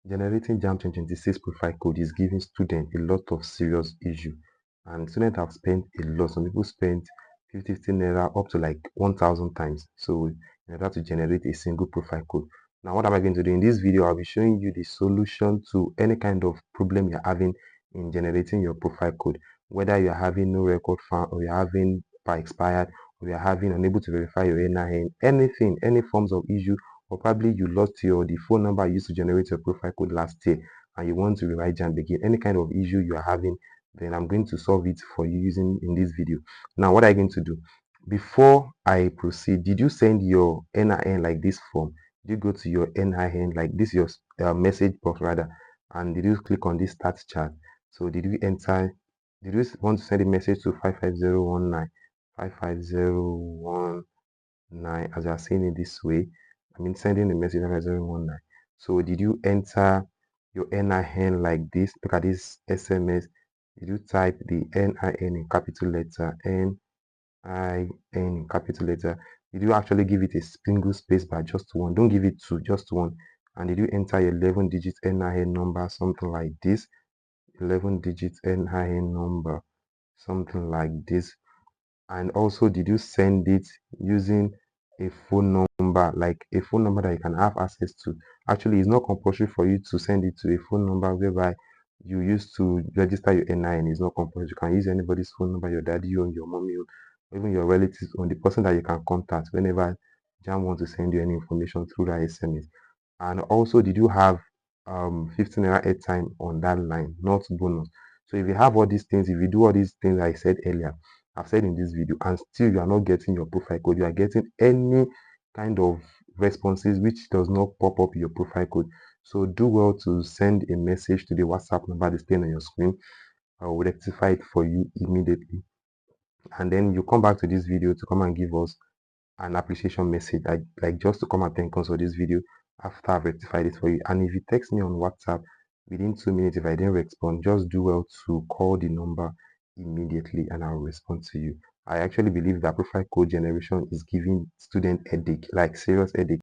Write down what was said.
generating JAMB 2026 profile code is giving students a lot of serious issue, and students have spent a lot. Some people spent 50 naira up to like 1,000 times so in order to generate a single profile code. Now what am I going to do in this video? I'll be showing you the solution to any kind of problem you're having in generating your profile code, whether you're having no record found, or you're having expired, or you're having unable to verify your NIN, anything, any forms of issue, or probably you lost the phone number you used to generate your profile code last year and you want to rewrite JAMB again. Any kind of issue you are having, then I'm going to solve it for you using in this video. Now what are you going to do? Before I proceed, did you send your NIN like this form? Did you go to your NIN like this, your message box rather, and did you click on this start chat? So did you want to send a message to 55019 55019 as you are saying it this way? I mean, sending a message 55019. So did you enter your NIN like this? Look at this SMS. Did you type the NIN in capital letter? NIN in capital letter. Did you actually give it a single space bar, just one? Don't give it two, just one. And did you enter your 11-digit NIN number, something like this? 11-digit NIN number, something like this. And also, did you send it using a phone number, like a phone number that you can have access to? Actually, it's not compulsory for you to send it to a phone number whereby you used to register your NIN. It's not compulsory. You can use anybody's phone number, your daddy or your mommy or even your relatives, or the person that you can contact whenever JAMB wants to send you any information through that SMS. And also, did you have 15 naira airtime on that line, not bonus? So if you have all these things, if you do all these things I said earlier, I've said in this video, and still you are not getting your profile code, you are getting any kind of responses which does not pop up your profile code, so do well to send a message to the WhatsApp number displayed on your screen. I will rectify it for you immediately, and then you come back to this video to come and give us an appreciation message, like just to come and thank us for this video after I've rectified it for you. And if you text me on WhatsApp within 2 minutes, if I didn't respond, just do well to call the number immediately and I'll respond to you. I actually believe that profile code generation is giving student headache, like serious headache.